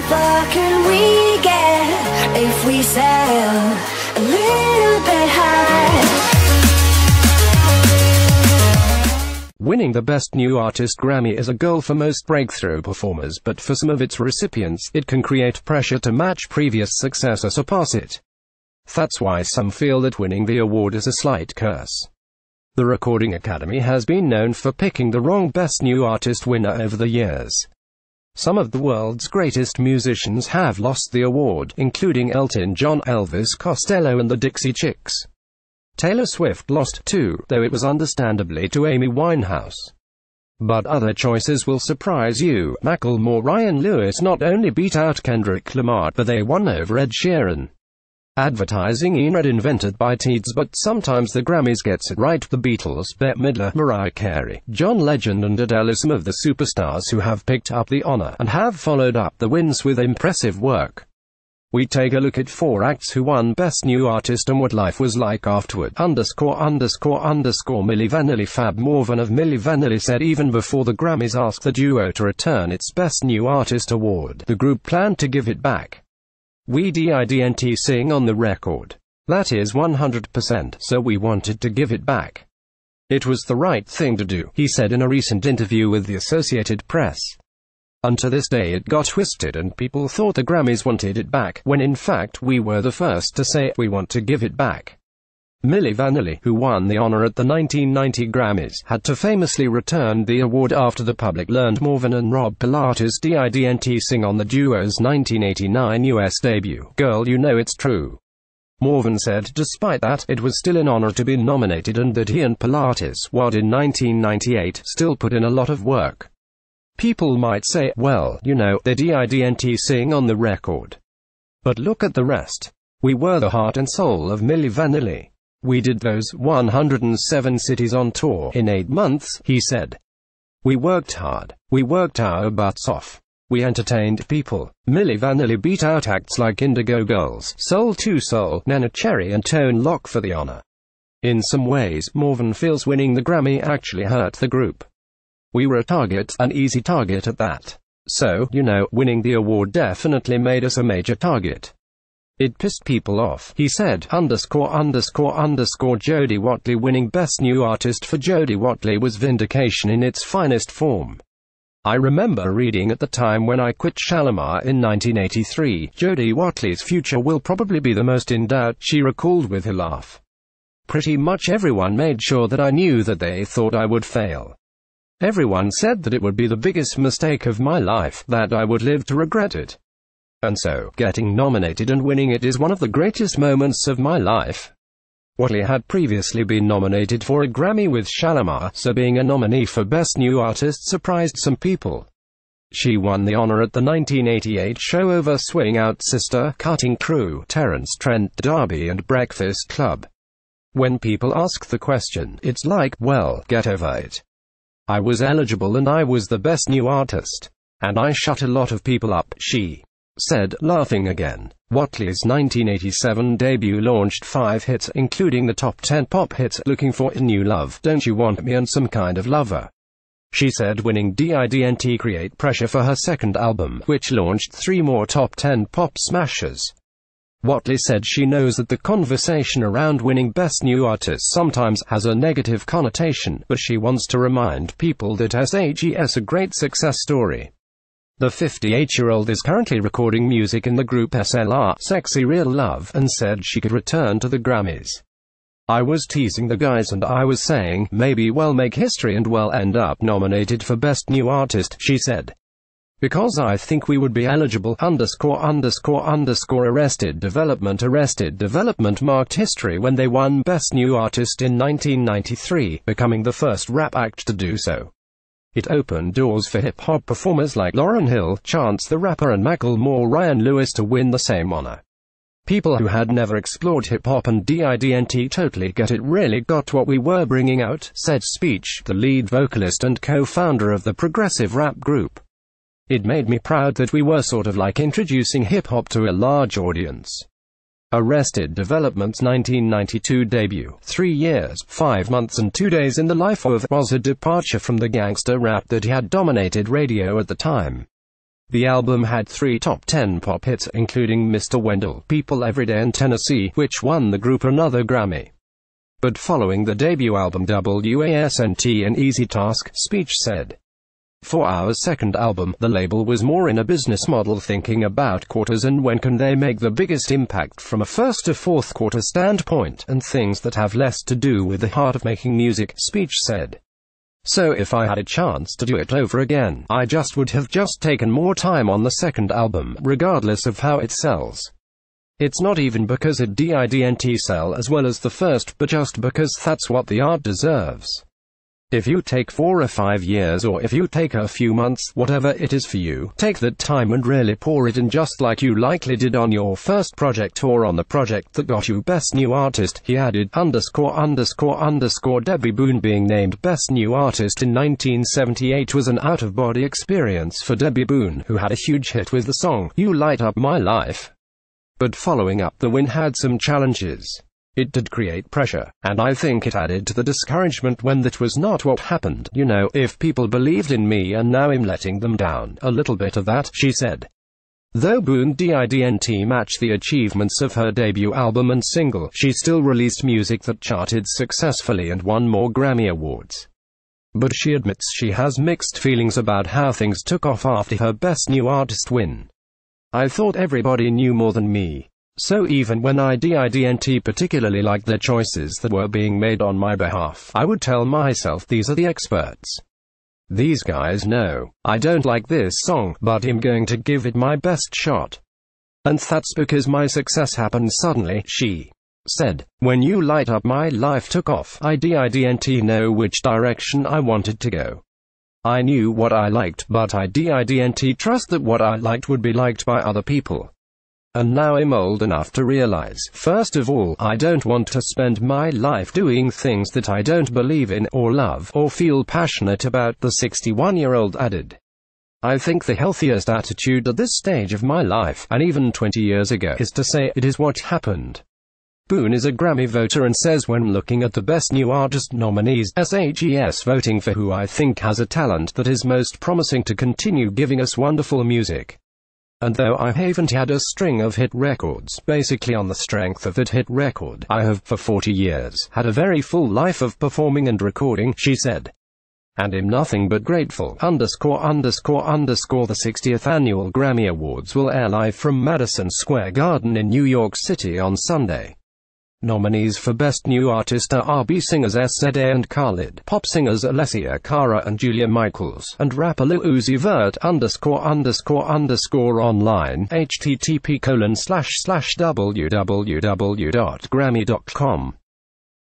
far can we get if we sail a little bit high? Winning the Best New Artist Grammy is a goal for most breakthrough performers, but for some of its recipients, it can create pressure to match previous success or surpass it. That's why some feel that winning the award is a slight curse. The Recording Academy has been known for picking the wrong Best New Artist winner over the years. Some of the world's greatest musicians have lost the award, including Elton John, Elvis Costello and the Dixie Chicks. Taylor Swift lost too, though it was understandably to Amy Winehouse. But other choices will surprise you. Macklemore, Ryan Lewis not only beat out Kendrick Lamar, but they won over Ed Sheeran. Advertising ain't invented by teens, but sometimes the Grammys gets it right. The Beatles, Bette Midler, Mariah Carey, John Legend and Adele are some of the superstars who have picked up the honor, and have followed up the wins with impressive work. We take a look at 4 acts who won Best New Artist and what life was like afterward. Milli Vanilli. Fab Morvan of Milli Vanilli said even before the Grammys asked the duo to return its Best New Artist award, the group planned to give it back. We didn't sing on the record. That is 100%, so we wanted to give it back. It was the right thing to do, he said in a recent interview with the Associated Press. Until this day it got twisted and people thought the Grammys wanted it back, when in fact we were the first to say we want to give it back. Milli Vanilli, who won the honor at the 1990 Grammys, had to famously return the award after the public learned Morvan and Rob Pilatus didn't sing on the duo's 1989 US debut, Girl You Know It's True. Morvan said despite that, it was still an honor to be nominated and that he and Pilatus, what in 1998, still put in a lot of work. People might say, well, you know, they didn't sing on the record. But look at the rest. We were the heart and soul of Milli Vanilli. We did those 107 cities on tour in 8 months, he said. We worked hard. We worked our butts off. We entertained people. Milli Vanilli beat out acts like Indigo Girls, Soul to Soul, Nena Cherry and Tone Loc for the honor. In some ways, Morvan feels winning the Grammy actually hurt the group. We were a target, an easy target at that. So, you know, winning the award definitely made us a major target. It pissed people off, he said. Jodie Watley. Winning Best New Artist for Jodie Watley was vindication in its finest form. I remember reading at the time when I quit Shalimar in 1983, Jodie Watley's future will probably be the most in doubt, she recalled with a laugh. Pretty much everyone made sure that I knew that they thought I would fail. Everyone said that it would be the biggest mistake of my life, that I would live to regret it. And so, getting nominated and winning it is one of the greatest moments of my life. Watley had previously been nominated for a Grammy with Shalimar, so being a nominee for Best New Artist surprised some people. She won the honor at the 1988 show over Swing Out Sister, Cutting Crew, Terence Trent D'Arby and Breakfast Club. When people ask the question, it's like, well, get over it. I was eligible and I was the Best New Artist. And I shut a lot of people up, she said, laughing again. Watley's 1987 debut launched 5 hits, including the top 10 pop hits, Looking for a New Love, Don't You Want Me and Some Kind of Lover. She said winning didn't create pressure for her second album, which launched 3 more top 10 pop smashes. Watley said she knows that the conversation around winning Best New Artist sometimes has a negative connotation, but she wants to remind people that SHE's a great success story. The 58-year-old is currently recording music in the group SLR, Sexy Real Love, and said she could return to the Grammys. I was teasing the guys and I was saying, maybe we'll make history and we'll end up nominated for Best New Artist, she said. Because I think we would be eligible, Arrested Development marked history when they won Best New Artist in 1993, becoming the first rap act to do so. It opened doors for hip-hop performers like Lauryn Hill, Chance the Rapper and Macklemore Ryan Lewis to win the same honor. People who had never explored hip-hop and didn't totally get it really got what we were bringing out, said Speech, the lead vocalist and co-founder of the progressive rap group. It made me proud that we were sort of like introducing hip-hop to a large audience. Arrested Development's 1992 debut, 3 years, 5 months and 2 days in the life of, was a departure from the gangster rap that had dominated radio at the time. The album had 3 top 10 pop hits, including Mr. Wendell, People Everyday and Tennessee, which won the group another Grammy. But following the debut album WASNT an Easy Task, Speech said. For our second album, the label was more in a business model, thinking about quarters and when can they make the biggest impact from a first to fourth quarter standpoint, and things that have less to do with the heart of making music, Speech said. So if I had a chance to do it over again, I would have taken more time on the second album, regardless of how it sells. It's not even because it didn't sell as well as the first, but just because that's what the art deserves. If you take 4 or 5 years, or if you take a few months, whatever it is for you, take that time and really pour it in, just like you likely did on your first project or on the project that got you Best New Artist, he added. Debbie Boone being named Best New Artist in 1978 was an out-of-body experience for Debbie Boone, who had a huge hit with the song, You Light Up My Life. But following up the win had some challenges. It did create pressure, and I think it added to the discouragement when that was not what happened. You know, if people believed in me and now I'm letting them down, a little bit of that, she said. Though Boone didn't match the achievements of her debut album and single, she still released music that charted successfully and won more Grammy Awards. But she admits she has mixed feelings about how things took off after her Best New Artist win. I thought everybody knew more than me. So even when I didn't particularly like the choices that were being made on my behalf, I would tell myself these are the experts. These guys know. I don't like this song, but I'm going to give it my best shot. And that's because my success happened suddenly, she said. When You Light Up My Life took off, I didn't know which direction I wanted to go. I knew what I liked, but I didn't trust that what I liked would be liked by other people. And now I'm old enough to realize, first of all, I don't want to spend my life doing things that I don't believe in, or love, or feel passionate about, the 61-year-old added. I think the healthiest attitude at this stage of my life, and even 20 years ago, is to say, it is what happened. Boone is a Grammy voter and says when looking at the Best New Artist nominees, SHES voting for who I think has a talent that is most promising to continue giving us wonderful music. And though I haven't had a string of hit records, basically on the strength of that hit record, I have, for 40 years, had a very full life of performing and recording, she said. And I'm nothing but grateful, The 60th Annual Grammy Awards will air live from Madison Square Garden in New York City on Sunday. Nominees for Best New Artist are R&B singers SZA and Khalid, pop singers Alessia Cara and Julia Michaels, and rapper Lil Uzi Vert, ____online, http://www.grammy.com